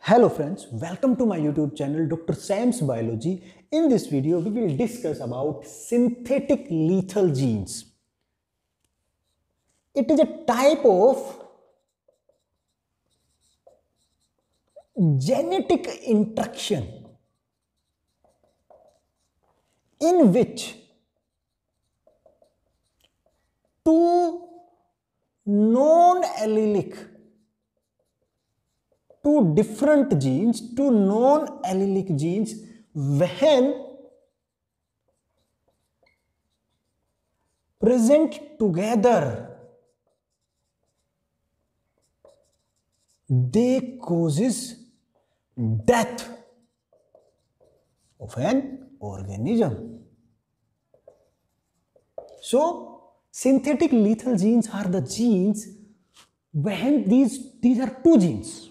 Hello friends, welcome to my YouTube channel Dr. Sam's Biology. In this video, we will discuss about synthetic lethal genes. It is a type of genetic interaction in which two non-allelic two non-allelic genes, when present together, they causes death of an organism. So, synthetic lethal genes are the genes when these are two genes.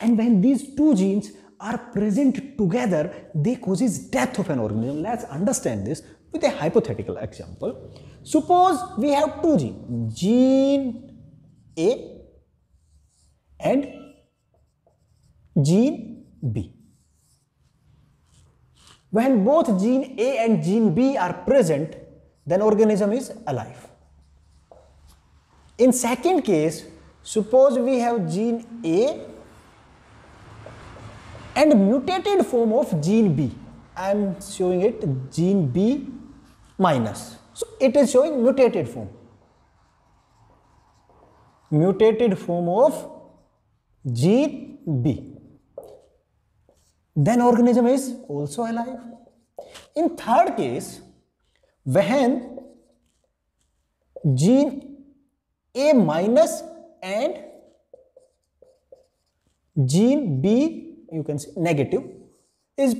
And when these two genes are present together, they causes death of an organism. Let's understand this with a hypothetical example. Suppose we have two genes, gene A and gene B. When both gene A and gene B are present, then organism is alive. In second case, suppose we have gene A and mutated form of gene B. I am showing it gene B minus. So it is showing mutated form. Mutated form of gene B. Then organism is also alive. In third case, when gene A minus and gene B, you can say negative, is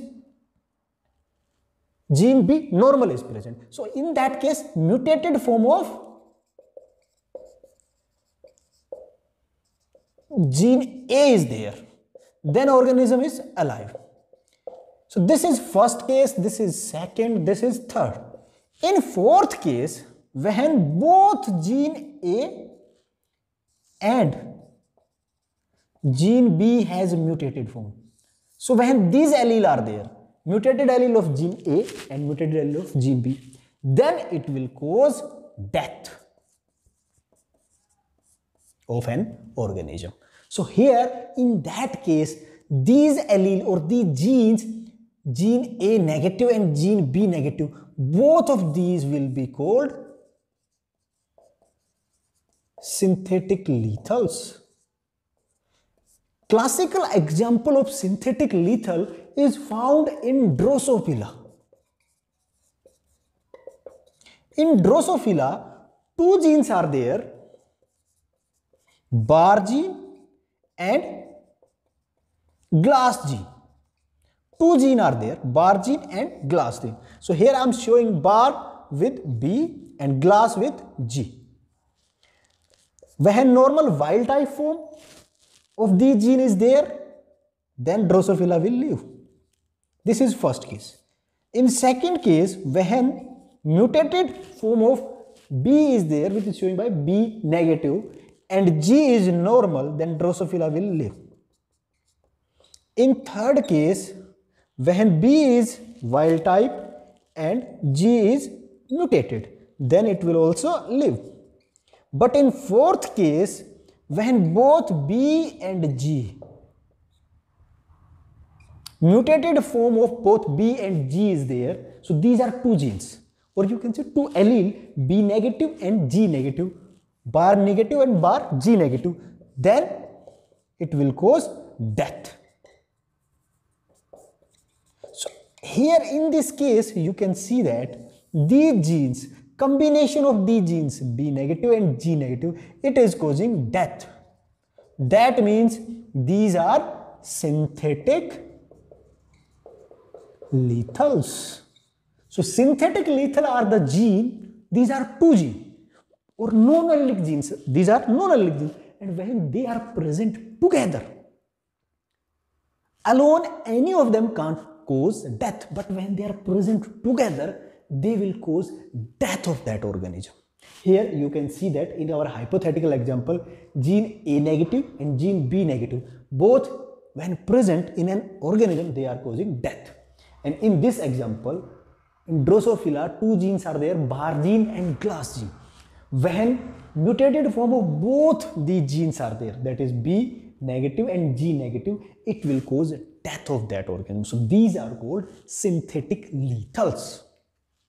gene B normal is present. So in that case, mutated form of gene A is there. Then organism is alive. So this is first case, this is second, this is third. In fourth case, when both gene A and gene B has mutated form. So when these allele are there, mutated allele of gene A and mutated allele of gene B, then it will cause death of an organism. So here in that case, these allele or these genes, gene A negative and gene B negative, both of these will be called synthetic lethals. Classical example of synthetic lethal is found in Drosophila. In Drosophila, two genes are there, bar gene and glass gene. Two genes are there, bar gene and glass gene. So here I am showing bar with B and glass with G. When normal wild type form of the gene is there, then Drosophila will live. This is first case. In second case, when mutated form of B is there, which is showing by B negative, and G is normal, then Drosophila will live. In third case, when B is wild type and G is mutated, then it will also live. But in fourth case, when both B and G, mutated form of both B and G is there, so these are two genes, or you can say two allele, B negative and G negative, bar negative and bar G negative, then it will cause death. So here in this case, you can see that these genes, combination of these genes, B negative and G negative, it is causing death. That means these are synthetic lethals. So synthetic lethal are the gene, these are two genes or non-allelic genes. These are non-allelic genes, and when they are present together, alone any of them can't cause death, but when they are present together, they will cause death of that organism. Here you can see that in our hypothetical example, gene A negative and gene B negative, both when present in an organism, they are causing death. And in this example, in Drosophila, two genes are there, Bar gene and Glass gene. When mutated form of both these genes are there, that is B negative and G negative, it will cause death of that organism. So these are called synthetic lethals.